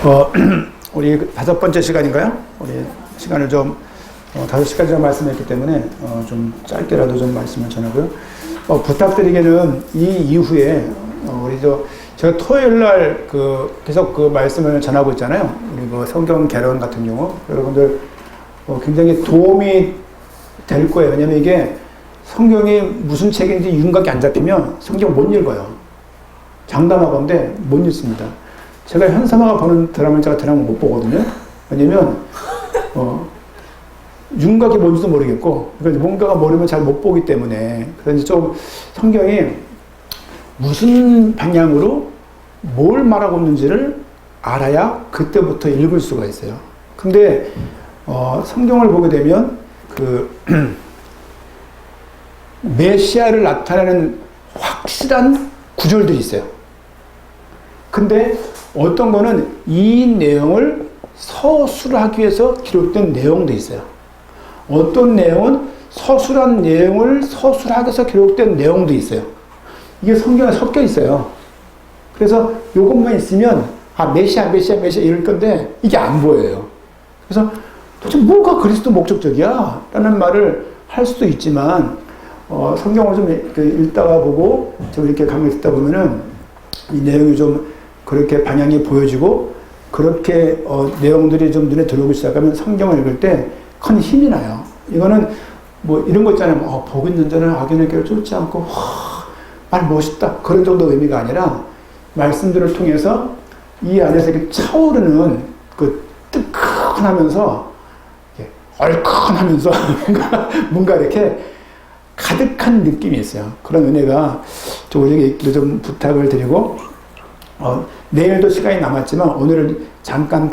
어, 우리 다섯 번째 시간인가요? 우리 시간을 좀 5시까지 좀 말씀했기 때문에 좀 짧게라도 좀 말씀을 전하고요. 부탁드리기는 이 이후에 우리 제가 토요일 날 계속 그 말씀을 전하고 있잖아요. 우리 성경 개론 같은 경우 여러분들 굉장히 도움이 될 거예요. 왜냐면 이게 성경이 무슨 책인지 윤곽이 안 잡히면 성경 못 읽어요. 장담하건대 못 읽습니다. 제가 현삼아가 보는 드라마를 제가 드라마 못 보거든요. 왜냐면 윤곽이 뭔지도 모르겠고 그러니까 뭔가가 모르면 잘 못 보기 때문에 그래서 좀 성경이 무슨 방향으로 뭘 말하고 있는지를 알아야 그때부터 읽을 수가 있어요. 근데 성경을 보게 되면 메시아를 나타내는 확실한 구절들이 있어요. 근데 어떤 거는 이 내용을 서술하기 위해서 기록된 내용도 있어요. 어떤 내용은 서술한 내용을 서술하기 위해서 기록된 내용도 있어요. 이게 성경에 섞여 있어요. 그래서 이것만 있으면 메시아 이럴 건데 이게 안 보여요. 그래서 도대체 뭐가 그리스도 목적적이야? 라는 말을 할 수도 있지만 성경을 좀 읽다가 보고 좀 이렇게 강의 듣다 보면은 이 내용이 좀 그렇게 방향이 보여지고 그렇게 내용들이 좀 눈에 들어오기 시작하면 성경을 읽을 때 큰 힘이 나요. 이거는 뭐 이런 거 있잖아요. 복 있는 자는 악인에게 쫓지 않고 말 멋있다 그런 정도 의미가 아니라 말씀들을 통해서 이 안에서 이렇게 차오르는 그 뜨끈하면서 얼큰하면서 뭔가 이렇게 가득한 느낌이 있어요. 그런 은혜가 우리에게 좀 부탁을 드리고 내일도 시간이 남았지만 오늘은 잠깐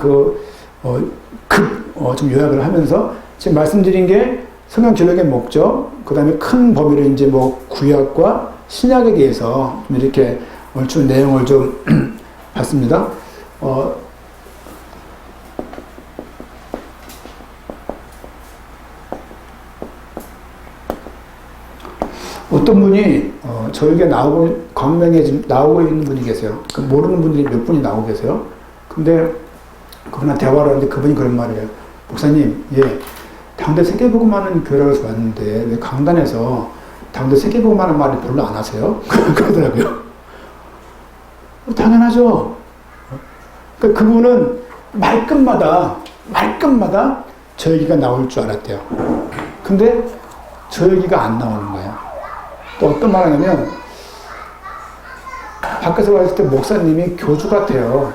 좀 요약을 하면서 지금 말씀드린 게 성경 기록의 목적, 그 다음에 큰 범위로 이제 구약과 신약에 대해서 좀 이렇게 얼추 내용을 좀 봤습니다. 어떤 분이 저에게 광명에 지금 나오고 있는 분이 계세요. 모르는 분들이 몇 분이 나오고 계세요. 근데 그분과 대화를 하는데 그분이 그런 말이에요. 목사님, 당대 세계복음하는 교회라서 왔는데 왜 강단에서 당대 세계복음하는 말을 별로 안 하세요? 그러더라고요. 당연하죠. 그러니까 그분은 말끝마다 저 얘기가 나올 줄 알았대요. 근데 저 얘기가 안 나오는 거예요. 또 어떤 말 하냐면 밖에서 봤을 때 목사님이 교주 같아요.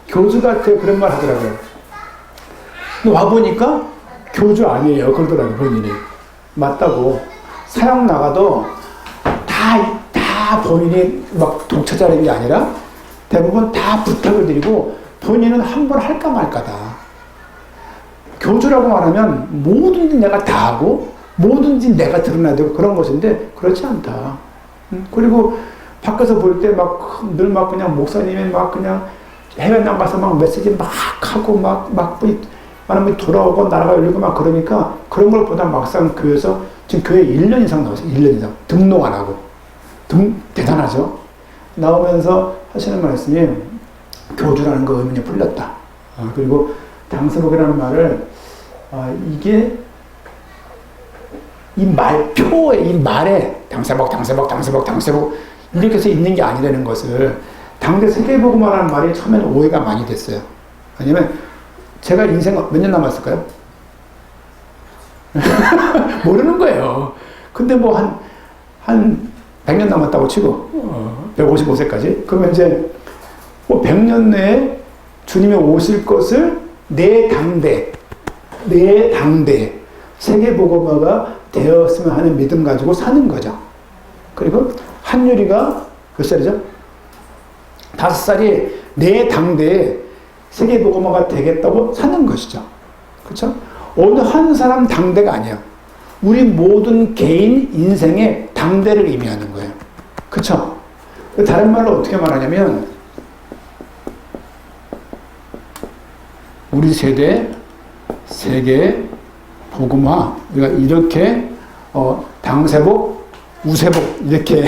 교주 같아요. 그런 말 하더라고요. 근데 와보니까 교주 아니에요. 그러더라고요. 본인이. 맞다고. 사역 나가도 다 본인이 막 독차지하는 게 아니라 대부분 다 부탁을 드리고 본인은 한 번 할까 말까다. 교주라고 말하면 뭐든지 내가 다 하고 뭐든지 내가 드러나야 되고 그런 것인데 그렇지 않다. 그리고 밖에서 볼 때 늘 그냥 목사님이 그냥 해외 나가서 메시지 하고 많은 분이 돌아오고 나라가 열리고 그러니까 그런 걸 보다 막상 교회에서 지금 교회 1년 이상 나왔어요. 1년 이상. 등록 안 하고. 대단하죠? 나오면서 하시는 말씀이 교주라는 거 의문이 풀렸다. 그리고 당세복이라는 말을 이게 이 말에 당세복 이렇게 해서 있는 게 아니라는 것을 당대 세계복음화라는 말이 처음에는 오해가 많이 됐어요. 왜냐면 제가 인생 몇 년 남았을까요? 모르는 거예요. 근데 한 100년 남았다고 치고 155세까지 그러면 이제 100년 내에 주님이 오실 것을 내 당대 세계복음화가 되었으면 하는 믿음 가지고 사는 거죠. 그리고 한유리가 몇 살이죠? 5살이 내 당대에 세계복음화가 되겠다고 사는 것이죠. 그렇죠? 어느 한 사람 당대가 아니에요. 우리 모든 개인 인생의 당대를 의미하는 거예요. 그렇죠? 다른 말로 어떻게 말하냐면 우리 세대 세계 복음화 우리가 이렇게 당세복, 우세복 이렇게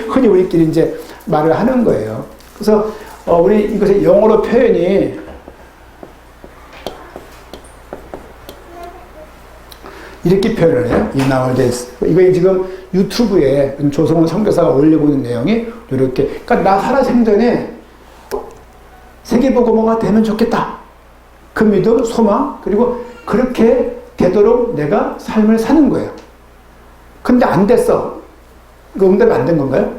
흔히 우리끼리 이제 말을 하는 거예요. 그래서 우리 이것의 영어로 표현이 이렇게 표현을 해요. In our days. 이거 지금 유튜브에 조성원 선교사가 올리고 있는 내용이 이렇게. 그러니까 나 살아생전에 세계복음화가 되면 좋겠다. 그 믿음, 소망, 그리고 그렇게 되도록 내가 삶을 사는 거예요. 근데 안 됐어. 이거 응답이 안 된 건가요?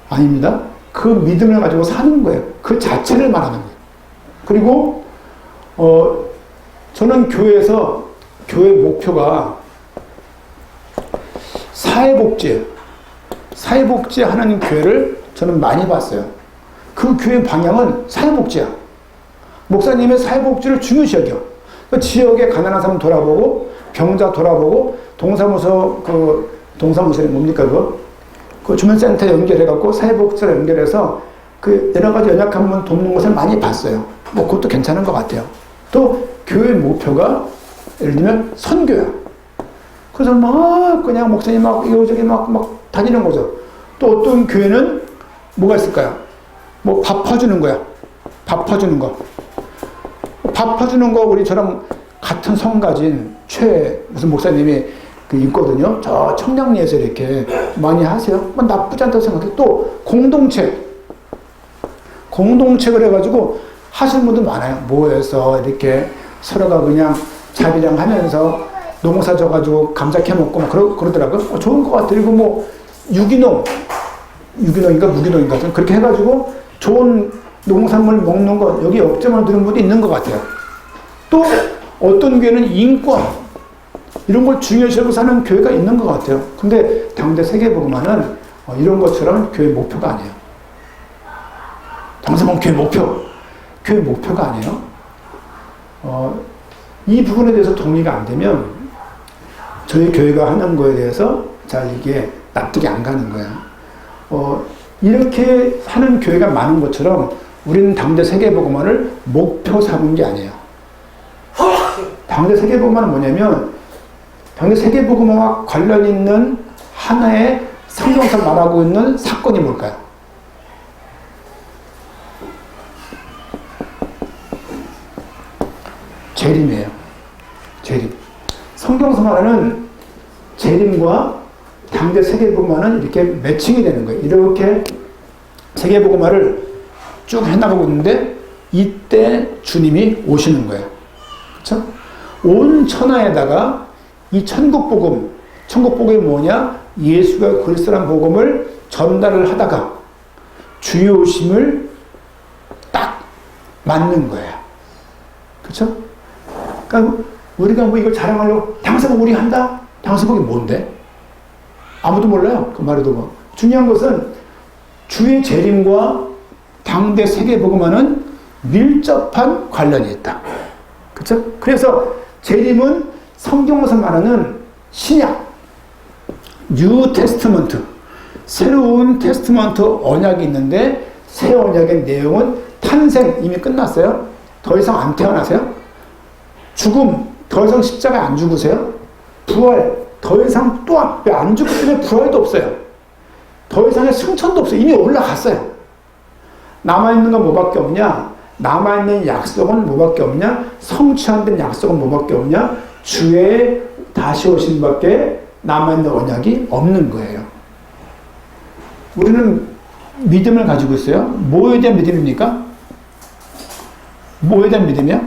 아닙니다. 그 믿음을 가지고 사는 거예요. 그 자체를 말하는 거예요. 그리고 저는 교회에서 교회 목표가 사회복지 하는 교회를 저는 많이 봤어요. 그 교회 방향은 사회복지야. 목사님의 사회복지를 중요시 여겨. 그 지역에 가난한 사람 돌아보고, 병자 돌아보고, 동사무소에 뭡니까, 그 주민센터 연결해갖고 사회복지를 연결해서 그 여러 가지 연약한 분 돕는 것을 많이 봤어요. 뭐 그것도 괜찮은 것 같아요. 또 교회 목표가 예를 들면 선교야. 그래서 막 그냥 목사님 막 이거저기 막 다니는 거죠. 또 어떤 교회는 뭐가 있을까요? 뭐 밥 퍼주는 거야. 밥 퍼주는 거. 밥 퍼주는 거 우리 저랑 같은 성 가진 무슨 목사님이 있거든요. 저 청량리에서 이렇게 많이 하세요. 뭐 나쁘지 않다고 생각해요. 또 공동책을 해가지고 하시는 분들 많아요. 모여서 이렇게 서로가 그냥 자비랑 하면서 농사 져가지고 감자 캐먹고 그러더라고요. 좋은 것 같아요. 그리고 뭐 유기농인가 무기농인가 그렇게 해가지고 좋은 농산물 먹는 거 여기 역점을 두는 분도 있는 것 같아요. 또 어떤 교회는 인권 이런 걸 중요시하고 사는 교회가 있는 것 같아요. 근데 당대 세계복음화는 이런 것처럼 교회 목표가 아니에요. 당사본 교회 목표가 아니에요. 이 부분에 대해서 동의가 안 되면 저희 교회가 하는 거에 대해서 잘 이게 납득이 안 가는 거야. 이렇게 하는 교회가 많은 것처럼 우리는 당대 세계복음화를 목표 삼은 게 아니에요. 당대 세계복음화는 뭐냐면 당대 세계복음화와 관련 있는 하나의 성경에서 말하고 있는 사건이 뭘까요? 재림이에요. 재림. 성경에서 말하는 재림과 당대 세계복음화는 이렇게 매칭이 되는 거예요. 이렇게 세계복음화를 쭉 해나가고 있는데 이때 주님이 오시는 거예요. 그렇죠? 온 천하에다가 이 천국복음이 뭐냐? 예수가 그리스도라는 복음을 전달을 하다가 주의 오심을 딱 맞는 거예요. 그렇죠? 그러니까 우리가 뭐 이걸 자랑하려고 당사복 우리 한다? 당사복이 뭔데? 아무도 몰라요. 그 말을 듣고. 중요한 것은 주의 재림과 당대 세계복음화는 밀접한 관련이 있다. 그렇죠? 그래서 재림은 성경에서 말하는 신약, 뉴 테스트먼트, 새로운 테스트먼트 언약이 있는데 새 언약의 내용은 탄생 이미 끝났어요. 더 이상 안 태어나세요? 죽음, 더 이상 십자가에 안 죽으세요? 부활, 더 이상 또 안 죽기 때문에 부활도 없어요. 더 이상의 승천도 없어요. 이미 올라갔어요. 남아있는 건 뭐밖에 없냐? 남아있는 약속은 뭐밖에 없냐? 성취 안 된 약속은 뭐밖에 없냐? 주의 다시 오심밖에 남아있는 언약이 없는 거예요. 우리는 믿음을 가지고 있어요. 뭐에 대한 믿음입니까? 뭐에 대한 믿음이야?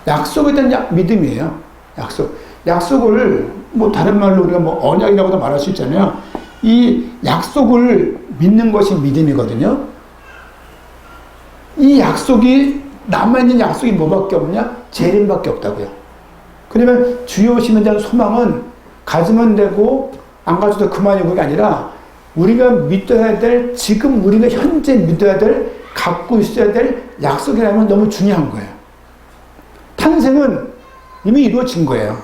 약속에 대한 믿음이에요. 약속을 뭐 다른 말로 우리가 뭐 언약이라고도 말할 수 있잖아요. 이 약속을 믿는 것이 믿음이거든요. 이 약속이 남아있는 약속이 뭐밖에 없냐? 재림밖에 없다고요. 그러면 주의 오심에 대한 소망은 가지면 되고 안 가져도 그만이고 그게 아니라 우리가 믿어야 될 지금 우리가 현재 믿어야 될 갖고 있어야 될 약속이라면 너무 중요한 거예요. 탄생은 이미 이루어진 거예요.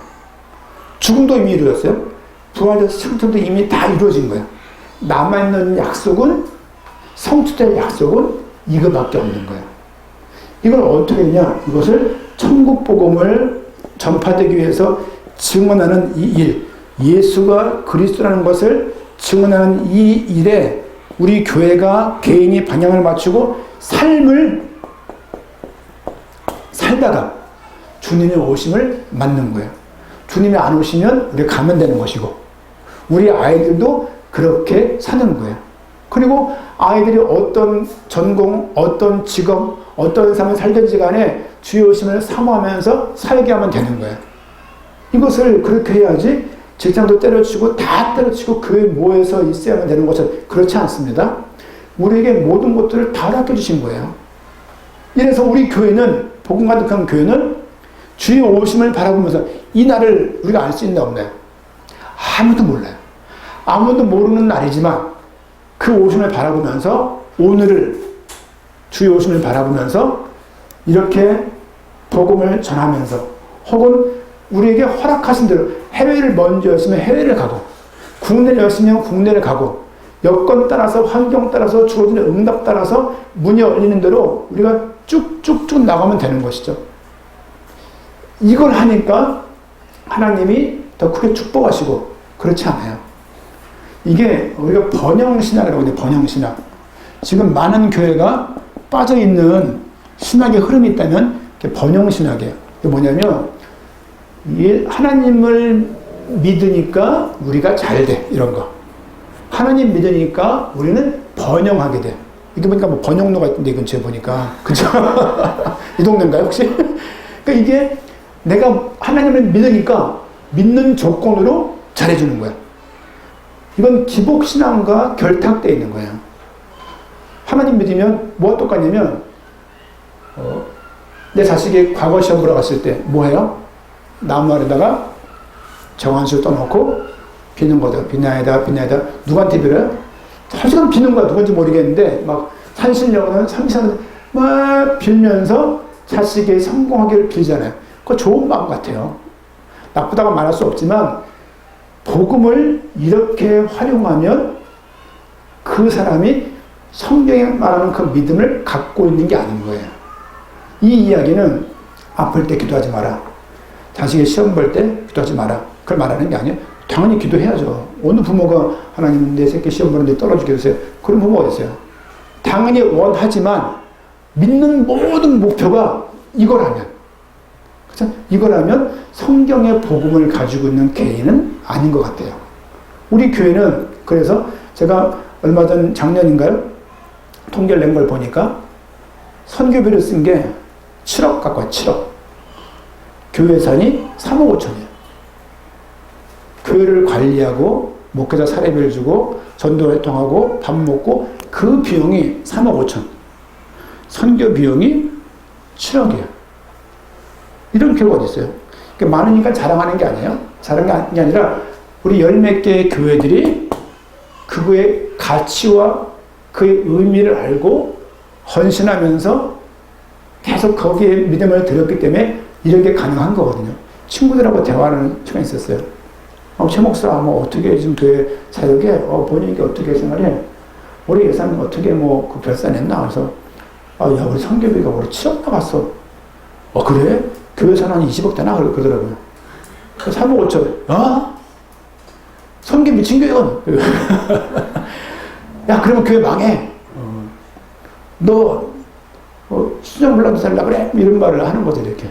죽음도 이미 이루어졌어요. 부활도 승천도 이미 다 이루어진 거예요. 남아있는 약속은 성취될 약속은 이거밖에 없는 거예요. 이걸 어떻게 했냐? 이것을 천국 복음을 전파되기 위해서 증언하는 이 일, 예수가 그리스도라는 것을 증언하는 이 일에 우리 교회가 개인이 방향을 맞추고 삶을 살다가 주님의 오심을 맞는 거예요. 주님이 안 오시면 우리가 가면 되는 것이고, 우리 아이들도 그렇게 사는 거예요. 그리고 아이들이 어떤 전공, 어떤 직업, 어떤 삶을 살든지 간에 주의 오심을 사모하면서 살게 하면 되는 거예요. 이것을 그렇게 해야지 직장도 때려치고 다 때려치고 교회 모여서 있어야만 되는 것은 그렇지 않습니다. 우리에게 모든 것들을 다 맡겨주신 거예요. 이래서 우리 교회는, 복음 가득한 교회는 주의 오심을 바라보면서 이 날을 우리가 알 수 있나 없나요? 아무도 몰라요. 아무도 모르는 날이지만 그 오심을 바라보면서, 오늘을 주의 오심을 바라보면서 이렇게 복음을 전하면서, 혹은 우리에게 허락하신 대로 해외를 먼저 였으면 해외를 가고, 국내를 였으면 국내를 가고, 여건 따라서, 환경 따라서, 주어지는 응답 따라서 문이 열리는 대로 우리가 쭉쭉쭉 나가면 되는 것이죠. 이걸 하니까 하나님이 더 크게 축복하시고, 그렇지 않아요. 이게 우리가 번영신학이라고 해요. 번영신학. 지금 많은 교회가 빠져있는 신학의 흐름이 있다면 그게 번영신학이에요. 이게 뭐냐면, 하나님을 믿으니까 우리가 잘 돼. 이런 거. 하나님 믿으니까 우리는 번영하게 돼. 이게 보니까 뭐 번영로가 있던데, 이 근처에 보니까. 그죠? 이 동네인가요, 혹시? 그러니까 이게 내가 하나님을 믿으니까 믿는 조건으로 잘해주는 거야. 이건 기복신앙과 결탁되어 있는 거예요. 하나님 믿으면 뭐가 똑같냐면, 내 자식이 과거 시험 보러 갔을 때 뭐 해요? 나무 아래다가 정한수 떠놓고 비는 거죠. 비나이다, 비나이다. 누구한테 빌어요? 사실은 비는 거야. 누군지 모르겠는데, 막 산신령은 상상을 막 빌면서 자식이 성공하기를 빌잖아요. 그거 좋은 마음 같아요. 나쁘다고 말할 수 없지만, 복음을 이렇게 활용하면 그 사람이 성경에 말하는 그 믿음을 갖고 있는 게 아닌 거예요. 이 이야기는 아플 때 기도하지 마라. 자식이 시험 볼 때 기도하지 마라. 그걸 말하는 게 아니에요. 당연히 기도해야죠. 어느 부모가 하나님 내 새끼 시험 보는데 떨어지게 해주세요. 그런 부모가 있어요. 당연히 원하지만 믿는 모든 목표가 이거라면, 그렇죠? 이거라면 성경의 복음을 가지고 있는 개인은 아닌 것 같아요. 우리 교회는 그래서 제가 얼마 전 작년인가요? 통계를 낸 걸 보니까 선교비를 쓴 게 7억 가까워요. 7억. 교회 예산이 3억 5천이에요. 교회를 관리하고 목회자 사례비를 주고 전도 활동하고 밥 먹고 그 비용이 3억 5천. 선교 비용이 7억이에요. 이런 교회가 어디 있어요? 그러니까 많으니까 자랑하는 게 아니에요. 자랑하는 게 아니라 우리 열 몇 개의 교회들이 그거의 가치와 그의 의미를 알고 헌신하면서 계속 거기에 믿음을 들였기 때문에 이런 게 가능한 거거든요. 친구들하고 대화하는 시간이 있었어요. 최 목사, 뭐, 어떻게 지금 교회 사역에, 본인이 어떻게 생활해? 우리 예산 어떻게 그 결산했나? 그래서, 야, 우리 선교비가 우리 7억 나갔어. 그래? 교회 예산 한 20억 되나? 그러더라고요. 3억 5천. 선교 미친 교회건. 야, 그러면 교회 망해. 너, 수정불라도 살라 그래? 이런 말을 하는 거죠, 이렇게.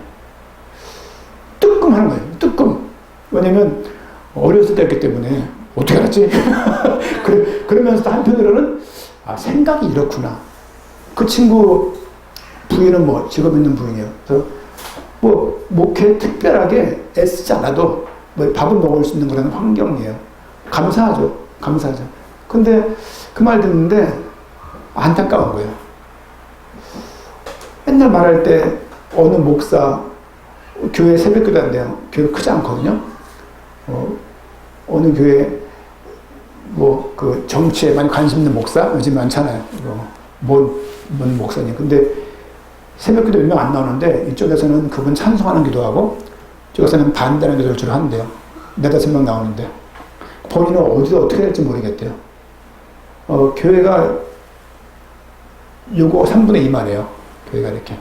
뜨끔 하는 거예요. 뜨끔. 왜냐면, 어렸을 때였기 때문에, 어떻게 알았지? 그러면서 한편으로는, 생각이 이렇구나. 그 친구 부인은 직업 있는 부인이에요. 그래서, 목회 특별하게 애쓰지 않아도, 밥을 먹을 수 있는 그런 환경이에요. 감사하죠. 감사하죠. 근데, 그 말 듣는데, 안타까운 거예요. 맨날 말할 때, 어느 목사, 교회 새벽기도 안 돼요. 교회 크지 않거든요. 어느 교회, 그 정치에 많이 관심 있는 목사? 요즘 많잖아요. 뭔 목사님. 근데 새벽기도 몇 명 안 나오는데, 이쪽에서는 그분 찬송하는 기도하고, 이쪽에서는 반대하는 기도를 주로 하는데요. 4-5명 나오는데, 본인은 어디서 어떻게 될지 모르겠대요. 교회가 요거 3분의 2만 해요. 교회가 이렇게.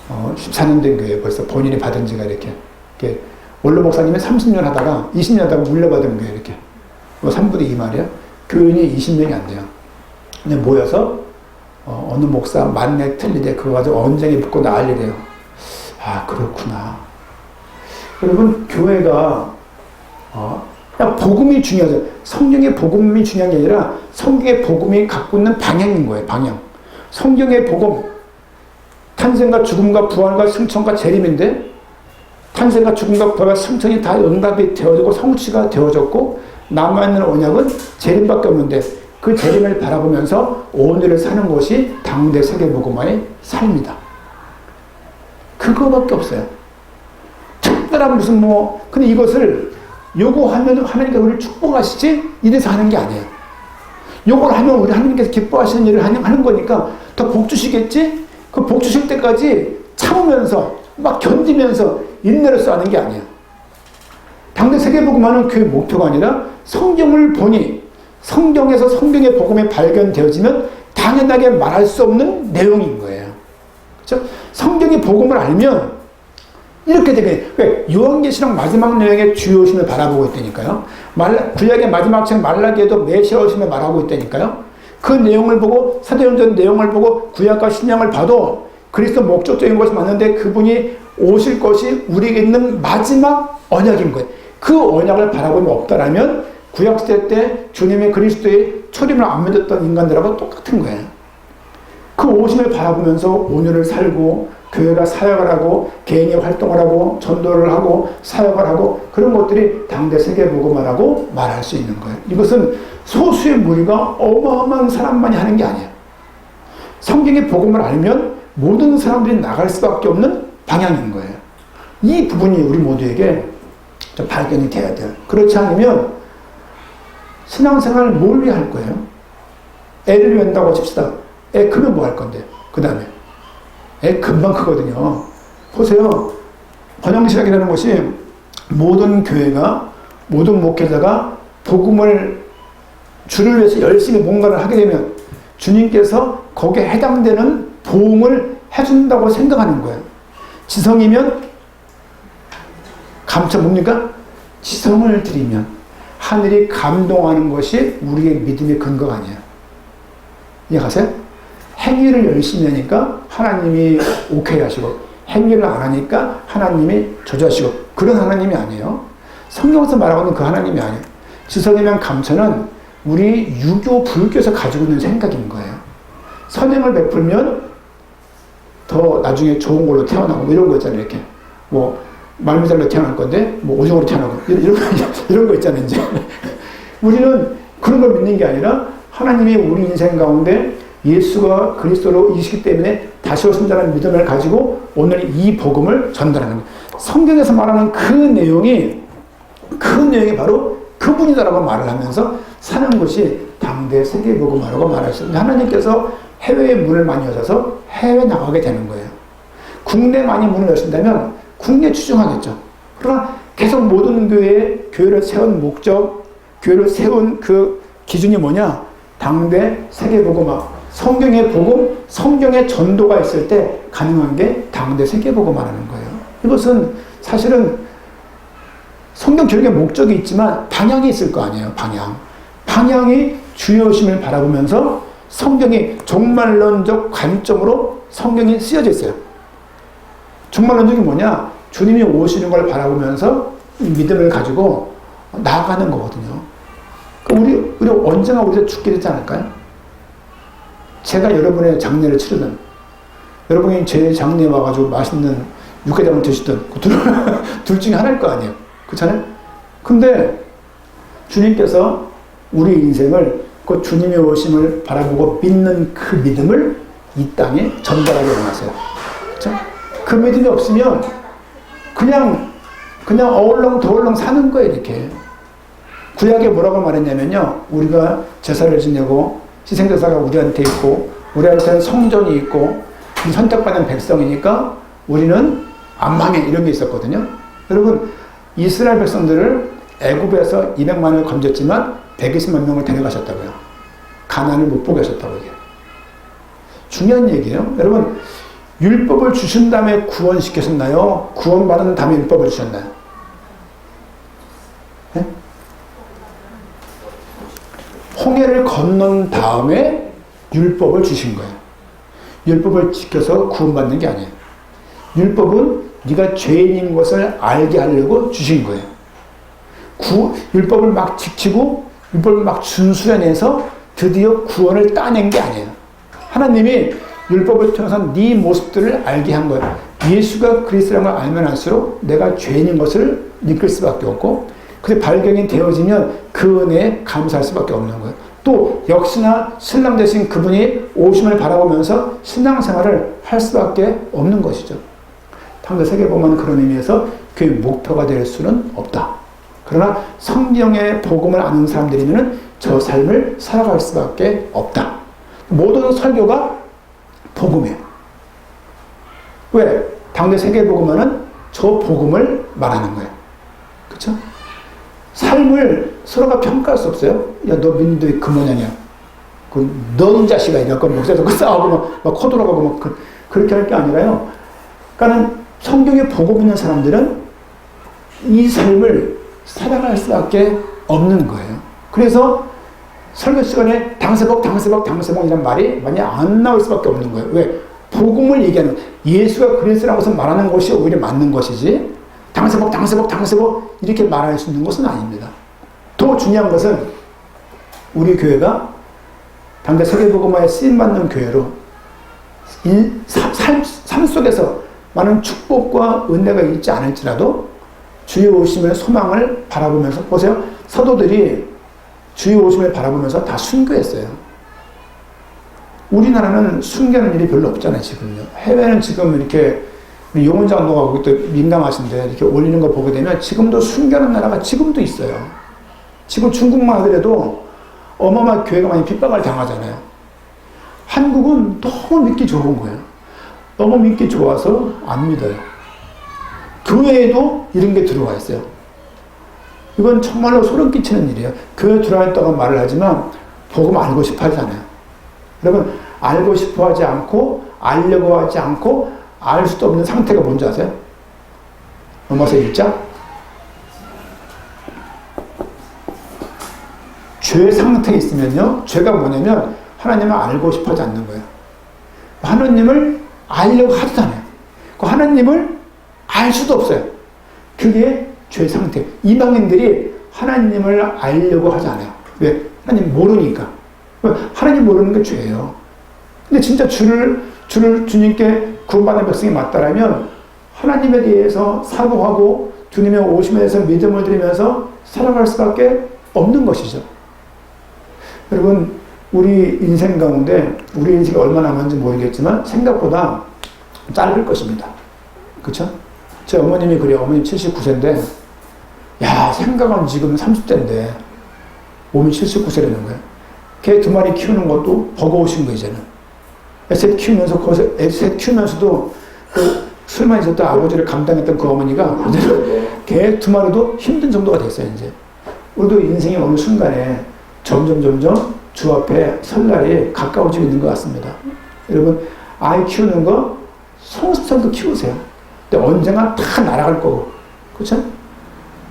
14년 된 교회 벌써 본인이 받은 지가 이렇게 원로 목사님이 30년 하다가 20년 하다가 물려받은 교회 이렇게 3분의 2 말이야. 교인이 20명이 안 돼요. 모여서 어느 목사 만내 틀리대 그거 가지고 언쟁이 붙고 난리래요. 아, 그렇구나. 여러분, 교회가 그냥 복음이 중요하죠. 성경의 복음이 중요한 게 아니라 성경의 복음이 갖고 있는 방향인 거예요. 방향. 성경의 복음, 탄생과 죽음과 부활과 승천과 재림인데, 탄생과 죽음과 부활과 승천이 다 응답이 되어지고 성취가 되어졌고, 남아있는 언약은 재림밖에 없는데, 그 재림을 바라보면서 오늘을 사는 것이 당대 세계복음화의 삶이다. 그거밖에 없어요. 특별한 무슨 근데 이것을 요구하면 하나님께서 우리를 축복하시지 이래서 하는 게 아니에요. 요걸 하면 우리 하나님께서 기뻐하시는 일을 하는 거니까 더 복 주시겠지? 그 복 주실 때까지 참으면서 막 견디면서 인내로써 하는 게 아니에요. 당대 세계복음화는 그 목표가 아니라 성경을 보니 성경에서 성경의 복음이 발견되어지면 당연하게 말할 수 없는 내용인 거예요. 그렇죠? 성경의 복음을 알면 이렇게 되게, 왜? 요한계시록 마지막 내용의 주요 오심을 바라보고 있다니까요. 구약의 마지막 책 말라기에도 메시아 오심을 말하고 있다니까요. 그 내용을 보고, 사도행전 내용을 보고 구약과 신약을 봐도 그리스도 목적적인 것이 맞는데 그분이 오실 것이 우리에게 있는 마지막 언약인 거예요. 그 언약을 바라보면 없다라면 구약시대 때 주님의 그리스도의 초림을 안 믿었던 인간들하고 똑같은 거예요. 그 오심을 바라보면서 오늘을 살고 교회가 사역을 하고 개인이 활동을 하고 전도를 하고 사역을 하고 그런 것들이 당대 세계복음화라고 말할 수 있는 거예요. 이것은 소수의 무리가 어마어마한 사람만이 하는 게 아니에요. 성경의 복음을 알면 모든 사람들이 나갈 수밖에 없는 방향인 거예요. 이 부분이 우리 모두에게 좀 발견이 돼야 돼요. 그렇지 않으면 신앙생활을 뭘 위해 할 거예요? 애를 위한다고 칩시다. 애 크면 뭐 할 건데? 그 다음에 애 금방 크거든요. 보세요. 번영실학이라는 것이 모든 교회가, 모든 목회자가 복음을 주를 위해서 열심히 뭔가를 하게 되면 주님께서 거기에 해당되는 보응을 해준다고 생각하는 거예요. 지성이면 감춰 뭡니까? 지성을 드리면 하늘이 감동하는 것이 우리의 믿음의 근거가 아니에요. 이해가세요? 행위를 열심히 하니까 하나님이 오케이 하시고 행위를 안 하니까 하나님이 저주하시고 그런 하나님이 아니에요. 성경에서 말하고 있는 그 하나님이 아니에요. 지성이면 감천은 우리 유교, 불교에서 가지고 있는 생각인 거예요. 선행을 베풀면 더 나중에 좋은 걸로 태어나고 이런 거 있잖아요. 이렇게 말미잘로 태어날 건데 오징어로 태어나고 이런 거 있잖아요. 이제 우리는 그런 걸 믿는 게 아니라 하나님이 우리 인생 가운데 예수가 그리스도로 이시기 때문에 다시 오신다는 믿음을 가지고 오늘 이 복음을 전달하는 거예요. 성경에서 말하는 그 내용이 바로 그분이다라고 말을 하면서 사는 것이 당대 세계복음화라고 말하셨어요. 하나님께서 해외의 문을 많이 여셔서 해외 나가게 되는 거예요. 국내 많이 문을 여신다면 국내 추종하겠죠. 그러나 계속 모든 교회를 세운 목적, 교회를 세운 그 기준이 뭐냐? 당대 세계복음화. 성경의 복음, 성경의 전도가 있을 때 가능한 게 당대 세계복음화라는 거예요. 이것은 사실은 성경 교육의 목적이 있지만 방향이 있을 거 아니에요. 방향이 주요심을 바라보면서 성경이 종말론적 관점으로 성경이 쓰여져 있어요. 종말론적이 뭐냐? 주님이 오시는 걸 바라보면서 믿음을 가지고 나아가는 거거든요. 우리 언젠가 우리가 죽게 되지 않을까요? 제가 여러분의 장례를 치르든 여러분이 제 장례에 와가지고 맛있는 육개장을 드시든 둘 중에 하나일 거 아니에요. 그렇잖아요? 근데 주님께서 우리 인생을 그 주님의 오심을 바라보고 믿는 그 믿음을 이 땅에 전달하게 원하세요. 그렇죠? 그 믿음이 없으면 그냥 어울렁 사는 거예요. 이렇게. 구약에 뭐라고 말했냐면요. 우리가 제사를 지내고 희생제사가 우리한테 있고 우리한테는 성전이 있고 선택받은 백성이니까 우리는 안 망해 이런 게 있었거든요. 여러분 이스라엘 백성들을 애굽에서 200만을 건졌지만 120만 명을 데려가셨다고요. 가나안을 못 보게 하셨다고 이게. 중요한 얘기예요. 여러분 율법을 주신 다음에 구원시키셨나요? 구원받은 다음에 율법을 주셨나요? 네? 홍해를 건넌 다음에 율법을 주신 거예요. 율법을 지켜서 구원받는 게 아니에요. 율법은 네가 죄인인 것을 알게 하려고 주신 거예요. 율법을 막 지키고 율법을 막 준수해내서 드디어 구원을 따낸 게 아니에요. 하나님이 율법을 통해서 네 모습들을 알게 한 거예요. 예수가 그리스도라는 걸 알면 알수록 내가 죄인인 것을 느낄 수밖에 없고, 그게 발견이 되어지면 그 은혜에 감사할 수밖에 없는 거예요. 또 역시나 신랑 되신 그분이 오심을 바라보면서 신앙생활을 할 수밖에 없는 것이죠. 당대 세계 보면 그런 의미에서 그게 목표가 될 수는 없다. 그러나 성경의 복음을 아는 사람들이면 저 삶을 살아갈 수밖에 없다. 모든 설교가 복음이에요. 왜? 당대 세계 복음은 저 복음을 말하는 거예요. 그렇죠? 삶을 서로가 평가할 수 없어요. 야, 너 믿는데 그 모양이야. 너는 자식아. 이래갖고 목사에서 싸우고 막 코돌아가고 막 그렇게 할 게 아니라요. 그러니까 성경에 복음 있는 사람들은 이 삶을 살아갈 수밖에 없는 거예요. 그래서 설교 시간에 당세복 이란 말이 많이 안 나올 수밖에 없는 거예요. 왜? 복음을 얘기하는, 예수가 그리스도라고 해서 말하는 것이 오히려 맞는 것이지, 당세복 이렇게 말할 수 있는 것은 아닙니다. 더 중요한 것은 우리 교회가 당대 세계복음화에 쓰임받는 교회로 삶 속에서 많은 축복과 은혜가 있지 않을지라도 주의 오심의 소망을 바라보면서, 보세요. 사도들이 주의 오심을 바라보면서 다 순교했어요. 우리나라는 순교하는 일이 별로 없잖아요, 지금요. 해외는 지금 이렇게 용원자 운동하고 또 민감하신데 이렇게 올리는 거 보게 되면 지금도 순교하는 나라가 지금도 있어요. 지금 중국만 하더라도 어마어마하게 교회가 많이 핍박을 당하잖아요. 한국은 너무 믿기 좋은 거예요. 너무 믿기 좋아서 안 믿어요. 교회에도 이런 게 들어와 있어요. 이건 정말로 소름 끼치는 일이에요. 교회 들어와 있다고 말을 하지만 복음 알고 싶어 하잖아요. 여러분, 알고 싶어 하지 않고 알려고 하지 않고 알 수도 없는 상태가 뭔지 아세요? 넘어서 읽자. 죄 상태에 있으면요, 죄가 뭐냐면 하나님을 알고 싶어 하지 않는 거예요. 하나님을 알려고 하지도 않아요. 그 하나님을 알 수도 없어요. 그게 죄 상태. 이방인들이 하나님을 알려고 하지 않아요. 왜? 하나님 모르니까. 하나님 모르는 게 죄예요. 근데 진짜 주님께 구원받는 백성이 맞다라면 하나님에 대해서 사고하고 주님의 오심에 대해서 믿음을 드리면서 살아갈 수밖에 없는 것이죠. 여러분, 우리 인생 가운데 우리 인생이 얼마나 남았는지 모르겠지만 생각보다 짧을 것입니다. 그렇죠? 제 어머님이 그래요. 어머님 79세인데 야, 생각은 지금 30대인데 몸이 79세라는 거예요. 개 2마리 키우는 것도 버거우신 거 이제는. 셋 키우면서 거기서 셋 키우면서도 그 술만 있었던 아버지를 감당했던 그 어머니가 이제는 개 2마리도 힘든 정도가 됐어요. 이제 우리도 인생의 어느 순간에 점점 주 앞에 설 날이 가까워지고 있는 것 같습니다. 여러분, 아이 키우는 거 성습성도 키우세요. 근데 언젠가 다 날아갈 거고, 그렇죠?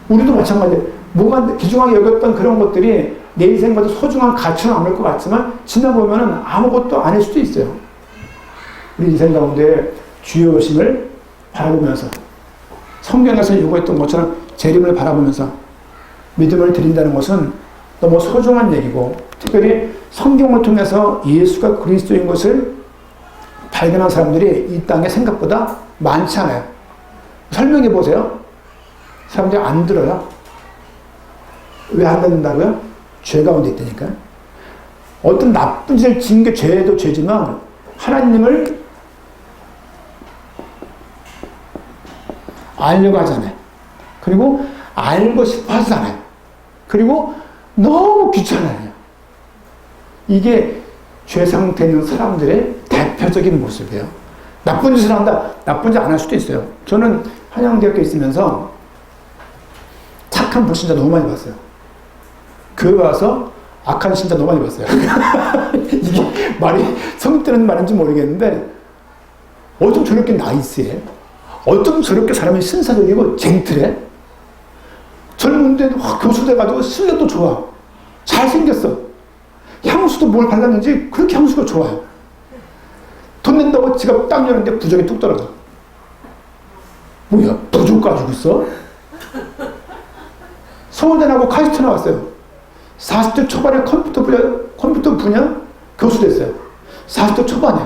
우리도 마찬가지예요. 뭐가 귀중하게 여겼던 그런 것들이 내 인생과도 소중한 가치는 않을 것 같지만 지나보면 아무것도 아닐 수도 있어요. 우리 인생 가운데 주의 오심을 바라보면서 성경에서 요구했던 것처럼 재림을 바라보면서 믿음을 드린다는 것은 너무 소중한 얘기고, 특별히 성경을 통해서 예수가 그리스도인 것을 발견한 사람들이 이 땅에 생각보다 많지 않아요. 설명해 보세요. 사람들이 안 들어요. 왜 안 듣는다고요? 죄 가운데 있다니까. 어떤 나쁜 짓을 지은 게 죄도 죄지만 하나님을 알려고 하잖아요. 그리고 알고 싶어 하잖아요. 그리고 너무 귀찮아요. 이게 죄 상태 있는 사람들의 대표적인 모습이에요. 나쁜 짓을 한다. 나쁜 짓 안 할 수도 있어요. 저는 한양대학교에 있으면서 착한 불신자 너무 많이 봤어요. 교회 와서 악한 신자 너무 많이 봤어요. 이게 말이 성립되는 말인지 모르겠는데 어쩜 저렇게 나이스해? 어쩜 저렇게 사람이 신사적이고 젠틀해? 젊은데 교수 돼가지고 실력도 좋아. 잘생겼어. 향수도 뭘 발랐는지 그렇게 향수가 좋아요. 돈 낸다고 지갑 딱 여는데 부적이 뚝 떨어져. 뭐야, 부적 가지고 있어? 서울대 나고 카이스트 나왔어요. 40대 초반에 컴퓨터 분야 교수 됐어요. 40대 초반에.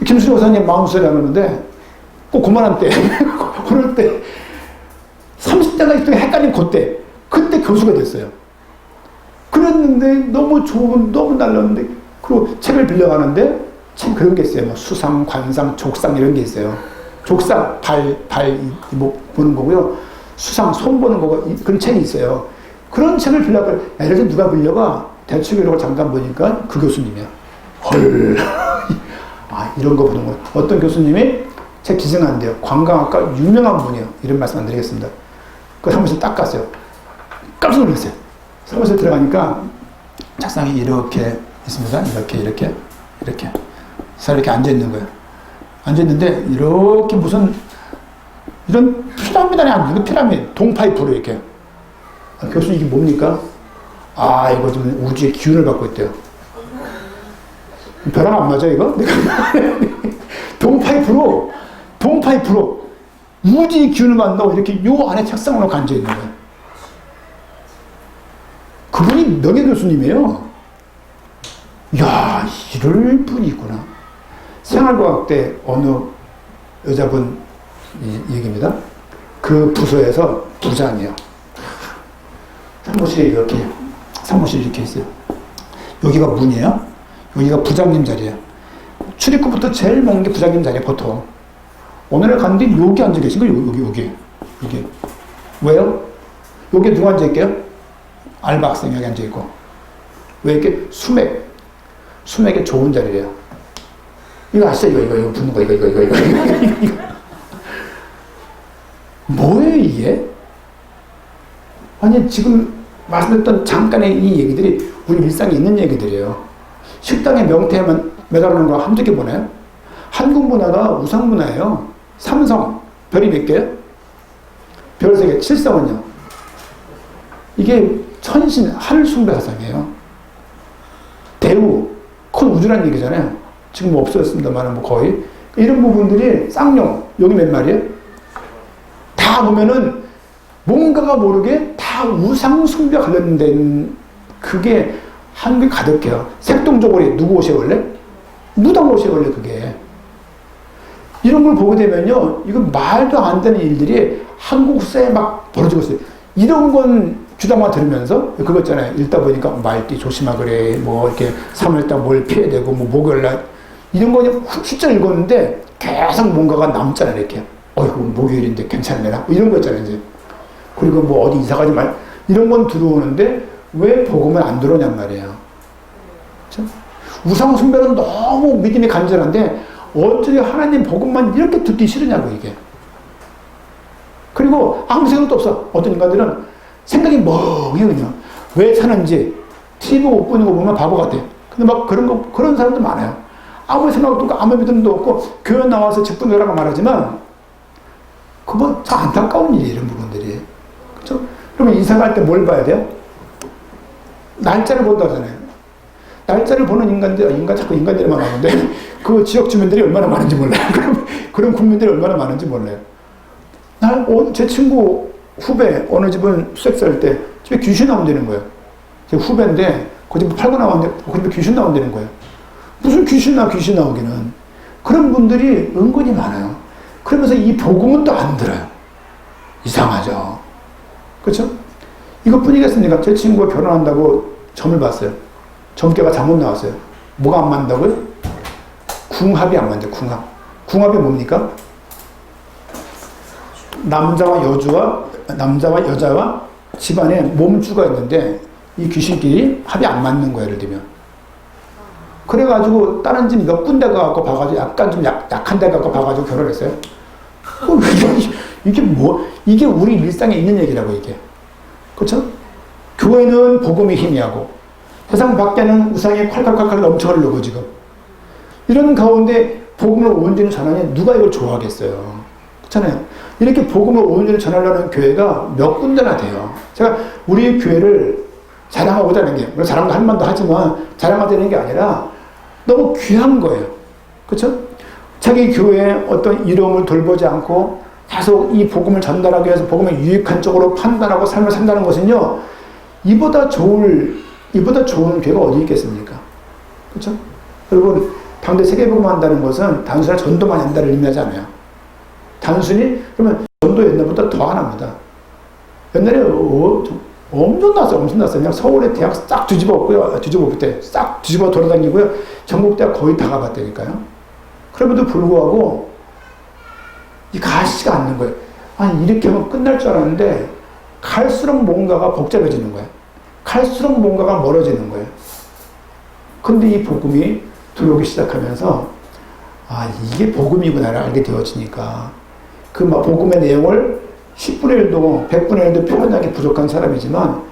김수리 여사님 40살이 하는데 꼭 그만한 때, 그럴 때 30대가 있던 헷갈린 그때 교수가 됐어요. 그랬는데 너무 좋은, 너무 날렸는데, 그리고 책을 빌려가는데 책 그런 게 있어요. 뭐 수상, 관상, 족상 이런 게 있어요. 족상, 뭐 보는 거고요. 수상, 손 보는 거고, 그런 책이 있어요. 그런 책을 빌려가, 예를 들어 누가 빌려가 대충 잠깐 보니까 그 교수님이야. 헐. 아, 이런 거 보는 거. 어떤 교수님이 책 기증한대요. 관광학과 유명한 분이에요. 이런 말씀 안 드리겠습니다. 그 사무실 딱 갔어요. 깜짝 놀랐어요. 사무실 들어가니까 책상이 이렇게 있습니다. 이렇게. 사람 이렇게 앉아있는 거예요. 앉아있는데, 이렇게 무슨, 이런 피라미드는 아니고, 피라미드, 동파이프로 이렇게. 아, 교수님, 이게 뭡니까? 아, 이거 좀 우주의 기운을 받고 있대요. 벼랑 안 맞아, 이거? 동파이프로 우주의 기운을 받는다고 이렇게 요 안에 책상을 놓고 앉아있는 거예요. 그분이 명예교수님이에요. 이야, 이럴 분이 있구나. 생활과학대 어느 여자분 얘기입니다. 그 부서에서 부장이에요. 사무실이 이렇게 있어요. 여기가 문이에요. 여기가 부장님 자리예요. 출입구부터 제일 먼 게 부장님 자리예요, 보통. 오늘 갔는데 여기 앉아 계신 거예요, 여기. 왜요? 여기 누가 앉아 있게요? 알바 학생 여기 앉아 있고. 왜 이렇게 수맥에 좋은 자리래요. 이거 아시죠? 이거 붙는 거, 이거. 뭐예요, 이게? 아니, 지금 말씀드렸던 잠깐의 이 얘기들이 우리 일상에 있는 얘기들이에요. 식당에 명태만 매달아놓은 거 한두 개 보나요? 한국 문화가 우상 문화예요. 삼성, 별이 몇 개요? 별 3개, 칠성은요? 이게 천신, 하늘숭배 사상이에요. 대우, 큰 우주란 얘기잖아요. 지금 뭐 없어졌습니다만, 뭐 거의. 이런 부분들이 쌍용, 여기 몇 마리예요? 다 보면은 뭔가가 모르게 다 우상숭배 관련된 그게 한국에 가득해요. 색동저고리, 누구 옷이에요, 원래? 무당 옷이에요, 원래 그게. 이런 걸 보게 되면요, 이거 말도 안 되는 일들이 한국사에 막 벌어지고 있어요. 이런 건 주당만 들으면서 그거 있잖아요. 읽다 보니까 말띠 조심하 그래. 뭐 이렇게 3월달 뭘 피해야 되고 뭐 목요일날 이런 거 그냥 훌쩍 읽었는데 계속 뭔가가 남잖아요. 이렇게. 어이구 목요일인데 괜찮네라. 뭐 이런 거 있잖아요. 이제. 그리고 뭐 어디 이사 가지 말 이런 건 들어오는데 왜 복음은 안 들어오냔 말이에요. 그렇죠? 우상 숭배는 너무 믿음이 간절한데 어떻게 하나님 복음만 이렇게 듣기 싫으냐고 이게. 그리고 아무 생각도 없어. 어떤 인간들은 생각이 멍해 그냥. 왜 사는지 TV 못 보는 거 보면 바보 같아. 근데 막 그런 사람도 많아요. 아무 생각도 없고 아무 믿음도 없고 교회 나와서 직분이라고 말하지만 그건 참 안타까운 일이에요. 이런 부분들이. 그렇죠? 그러면 이사 갈 때 뭘 봐야 돼요? 날짜를 본다잖아요. 날짜를 보는 자꾸 인간들만 많은데 그 지역 주민들이 얼마나 많은지 몰라요. 그런 국민들이 얼마나 많은지 몰라요. 제 친구 후배 어느 집은 수색 살 때 집에 귀신 나온다는 거예요. 제 후배인데 그 집 팔고 나왔는데 그 집에 귀신 나온다는 거예요. 무슨 귀신 나오기는. 그런 분들이 은근히 많아요. 그러면서 이 복음은 또 안 들어요. 이상하죠. 그렇죠? 이것뿐이겠습니까? 제 친구가 결혼한다고 점을 봤어요. 점괘가 잘못 나왔어요. 뭐가 안 맞는다고요? 궁합이 안 맞아요. 궁합이 뭡니까? 남자와 여자와 집안에 몸주가 있는데 이 귀신끼리 합이 안 맞는 거예요. 예를 들면. 그래가지고 다른 집 몇 군데 가갖고 봐가지고 약간 좀 약한 데 가갖고 봐가지고 결혼했어요. 이게 우리 일상에 있는 얘기라고 이게. 그렇죠? 교회는 복음이 희미하고 세상 밖에는 우상이 콸콸콸콸 넘쳐 흐르고 지금. 이런 가운데 복음을 온전히 전하니 누가 이걸 좋아하겠어요. 그렇잖아요. 이렇게 복음을 온전히 전하려는 교회가 몇 군데나 돼요. 제가 우리 교회를 자랑하고자 하는 게, 물론 자랑도 할 만도 하지만 자랑하자는 게 아니라 너무 귀한 거예요. 그렇죠? 자기 교회에 어떤 이름을 돌보지 않고 계속 이 복음을 전달하기 위해서 복음을 유익한 쪽으로 판단하고 삶을 산다는 것은요, 이보다 좋은 교회가 어디 있겠습니까? 그렇죠? 여러분, 당대 세계복음 한다는 것은 단순히 전도만 한다를 의미하지 않아요. 단순히, 그러면 전도 옛날보다 더 안 합니다. 옛날에 엄청났어요. 그냥 서울에 대학 싹 뒤집어 그때 싹 뒤집어 돌아다니고요. 전국 대학 거의 다 가봤다니까요. 그럼에도 불구하고 이 가시가 않는 거예요. 아니, 이렇게 하면 끝날 줄 알았는데 갈수록 뭔가가 복잡해지는 거예요. 갈수록 뭔가가 멀어지는 거예요. 근데 이 복음이 들어오기 시작하면서 아, 이게 복음이구나를 알게 되어지니까 그 막 복음의 내용을 10분의 1도 100분의 1도 표현하기 부족한 사람이지만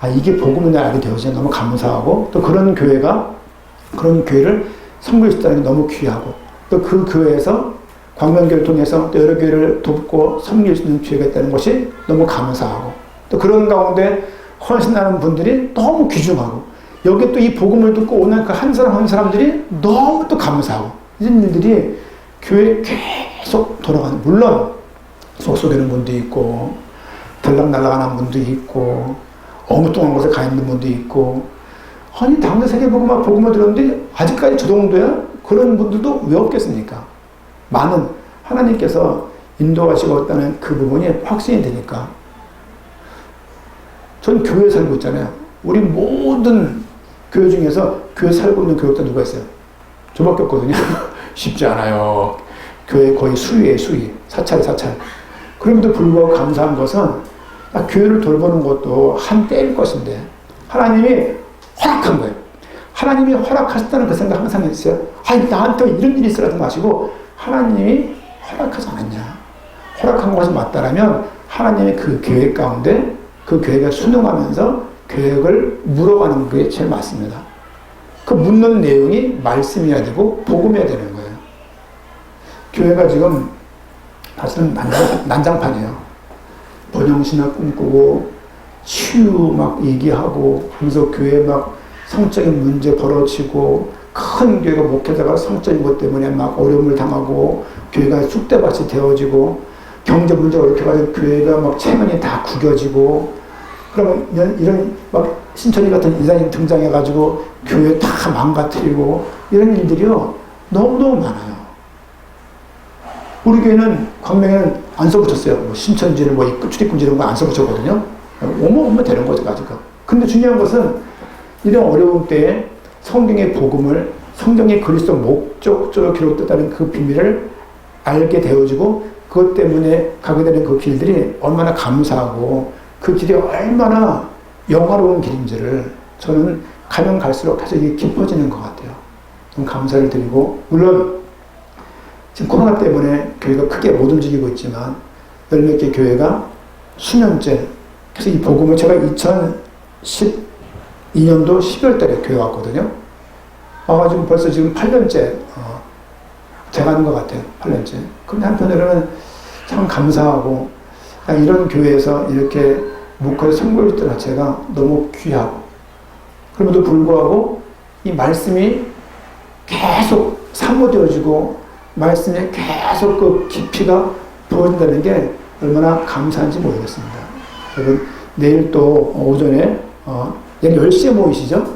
아, 이게 복음이구나 알게 되어지니 너무 감사하고 또 그런 교회를 섬길 수 있다는 게 너무 귀하고 또 그 교회에서 광명교를 통해서 또 여러 교회를 돕고 섬길 수 있는 기회가 있다는 것이 너무 감사하고 또 그런 가운데 헌신하는 분들이 너무 귀중하고 여기 또 이 복음을 듣고 오는 그 한 사람 한 사람들이 너무 또 감사하고 이런 일들이 교회에 계속 돌아가는, 물론 속속이는 분도 있고 들락날락하는 분도 있고 엉뚱한 곳에 가 있는 분도 있고 아니 당대 세계복음화 복음을 들었는데 아직까지 저 정도야? 그런 분들도 왜 없겠습니까? 많은 하나님께서 인도하시고 있다는 그 부분이 확신이 되니까 전 교회 살고 있잖아요. 우리 모든 교회 중에서 교회 살고 있는 교육자 누가 있어요? 저밖에 없거든요. 쉽지 않아요. 교회 거의 수위예요, 수위. 사찰. 그럼에도 불구하고 감사한 것은 교회를 돌보는 것도 한때일 것인데 하나님이 허락한 거예요. 하나님이 허락하셨다는 그 생각 항상 했어요. 아니, 나한테 이런 일이 있으라도 마시고 하나님이 허락하지 않았냐. 허락한 것이 맞다라면 하나님의 그 계획 가운데 그 계획을 순응하면서 계획을 물어가는 게 제일 맞습니다. 그 묻는 내용이 말씀이어야 되고 복음이어야 되는 거예요. 교회가 지금 사실은 난장판이에요. 번영신학 꿈꾸고 치유 막 얘기하고 하면서 교회 막 성적인 문제 벌어지고 큰 교회가 목회자가 성적인 것 때문에 막 어려움을 당하고 교회가 쑥대밭이 되어지고 경제 문제가 이렇게 가지고 교회가 막 체면이 다 구겨지고 그러면 이런 막 신천지 같은 이단이 등장해가지고 교회 다 망가뜨리고 이런 일들이요 너무너무 많아요. 우리 교회는 광명에는 안 써붙였어요. 뭐 신천지를 뭐 출입금지 이런 거 안 써붙였거든요. 오면 되는 거죠, 아직은. 근데 중요한 것은 이런 어려운 때에 성경의 복음을 성경의 그리스도 목적적으로 기록됐다는 그 비밀을 알게 되어지고 그것 때문에 가게 되는 그 길들이 얼마나 감사하고 그 길이 얼마나 영화로운 길인지를 저는 가면 갈수록 계속 이게 깊어지는 것 같아요. 좀 감사를 드리고 물론 지금 코로나 때문에 교회가 크게 못 움직이고 있지만 열 몇 개 교회가 수년째 그래서 이 복음을 제가 2012년도 12월 달에 교회 왔거든요. 와가지고 벌써 지금 8년째 돼가는 것 같아요. 8년째. 근데 한편으로는 참 감사하고 이런 교회에서 이렇게 목회를 선보일 때 자체가 너무 귀하고 그럼에도 불구하고 이 말씀이 계속 사모되어지고 말씀에 계속 그 깊이가 부어진다는 게 얼마나 감사한지 모르겠습니다. 여러분 내일 또 오전에 내일 10시에 모이시죠?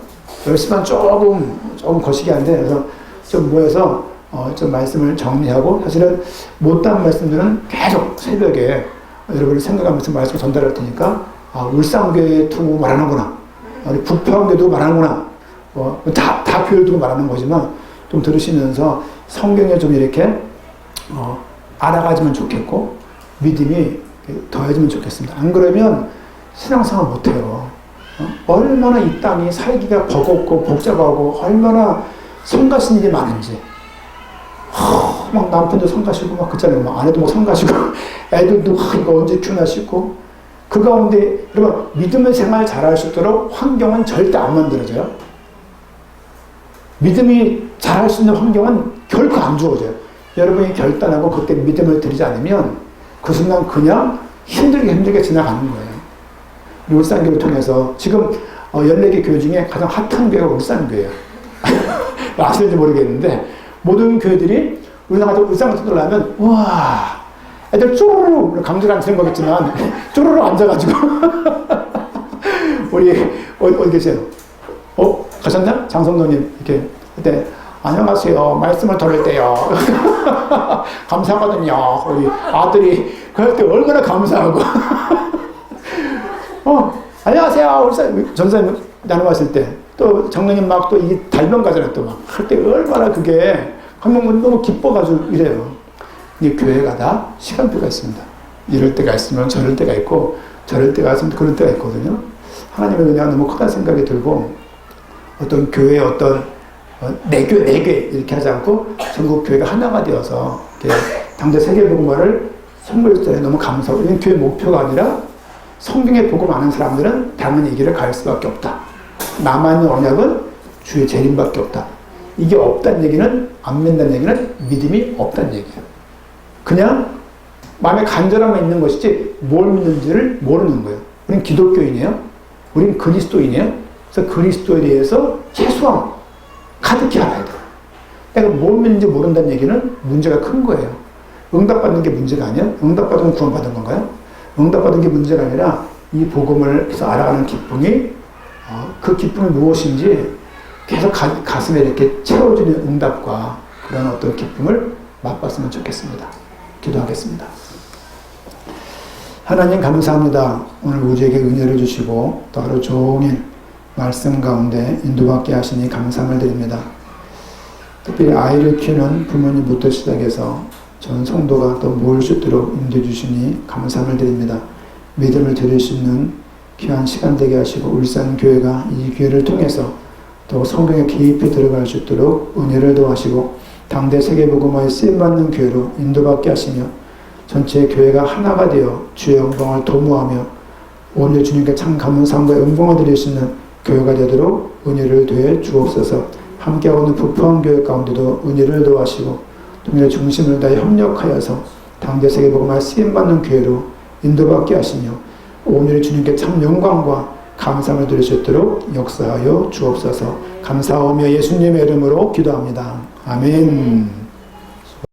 10시만 조금 거시기 한데 그래서 좀 모여서 좀 말씀을 정리하고 사실은 못한 말씀들은 계속 새벽에 여러분을 생각하면서 말씀을 전달할 테니까 울산교회 두고 말하는구나 우리 북평교도 말하는구나 다 교회를 두고 말하는 거지만 좀 들으시면서 성경에 좀 이렇게 알아가지면 좋겠고 믿음이 더해지면 좋겠습니다. 안 그러면 신앙생활 못해요. 얼마나 이 땅이 살기가 버겁고 복잡하고 얼마나 성가신 일이 많은지 막 남편도 성가시고 막 그렇잖아요. 막 아내도 막 성가시고 애들도 이거 언제 키우나시고 그 가운데 여러분 믿음의 생활 잘할 수 있도록 환경은 절대 안 만들어져요. 믿음이 잘할 수 있는 환경은 결코 안 주어져요. 여러분이 결단하고 그때 믿음을 드리지 않으면 그 순간 그냥 힘들게 지나가는 거예요. 울산교를 통해서 지금 14개 교회 중에 가장 핫한 교회가 울산교회예요. 아시는지 모르겠는데 모든 교회들이 울산 같은 데 가면 와 애들 쪼르르 강조를 안 치는 거겠지만 쪼르르 앉아가지고 우리 어디 계세요? 가셨나? 장성도님 이렇게 그때 안녕하세요. 말씀을 들을 때요. 감사하거든요. 우리 아들이 그럴 때 얼마나 감사하고 안녕하세요. 우리 전사님 나눠봤을 때 또 장로님 막 또 이 달병 가잖아요. 또 막 할 때 얼마나 그게 한 명분 너무 기뻐가지고 이래요. 이 교회가 다 시간표가 있습니다. 이럴 때가 있으면 저럴 때가 있고 저럴 때가 있으면 그럴 때가 있거든요. 하나님의 은혜가 너무 크다 생각이 들고 어떤 교회 내 교회 이렇게 하지 않고 전국 교회가 하나가 되어서 당대 세계복음화를 선보일 때 너무 감사하고 이건 교회 목표가 아니라 성경에 복음 아는 사람들은 당연히 이 길을 갈 수밖에 없다. 남아있는 언약은 주의 재림밖에 없다. 이게 없다는 얘기는 안 믿는다는 얘기는 믿음이 없다는 얘기예요. 그냥 마음에 간절함만 있는 것이지 뭘 믿는지를 모르는 거예요. 우린 기독교인이에요. 우린 그리스도인이에요. 그래서 그리스도에 대해서 최소한 가득히 알아야 돼요. 내가 뭘 믿는지 모른다는 얘기는 문제가 큰 거예요. 응답받는 게 문제가 아니야? 응답받으면 구원받은 건가요? 응답받은 게 문제가 아니라 이 복음을 계속 알아가는 기쁨이 그 기쁨이 무엇인지 계속 가슴에 이렇게 채워주는 응답과 그런 어떤 기쁨을 맛봤으면 좋겠습니다. 기도하겠습니다. 하나님 감사합니다. 오늘 우리에게 은혜를 주시고 또 하루 종일 말씀 가운데 인도받게 하시니 감사를 드립니다. 특별히 아이를 키우는 부모님부터 시작해서 전 성도가 또 모일 수 있도록 인도해 주시니 감사를 드립니다. 믿음을 드릴 수 있는 귀한 시간 되게 하시고 울산교회가 이 기회를 통해서 또 성경에 깊이 들어갈 수 있도록 은혜를 도와시고 당대 세계복음화에 쓰임받는 교회로 인도받게 하시며 전체 교회가 하나가 되어 주의 영광을 도모하며 오늘 주님께 참 감사함과 영광을 드릴 수 있는 교회가 되도록 은혜를 더해 주옵소서. 함께하는 부평 교회 가운데도 은혜를 도와시고 동일의 중심을 다해 협력하여서 당대 세계복음화에 쓰임받는 교회로 인도받게 하시며 오늘 주님께 참 영광과 감사함을 드릴 수 있도록 역사하여 주옵소서. 감사하며 예수님의 이름으로 기도합니다. 아멘.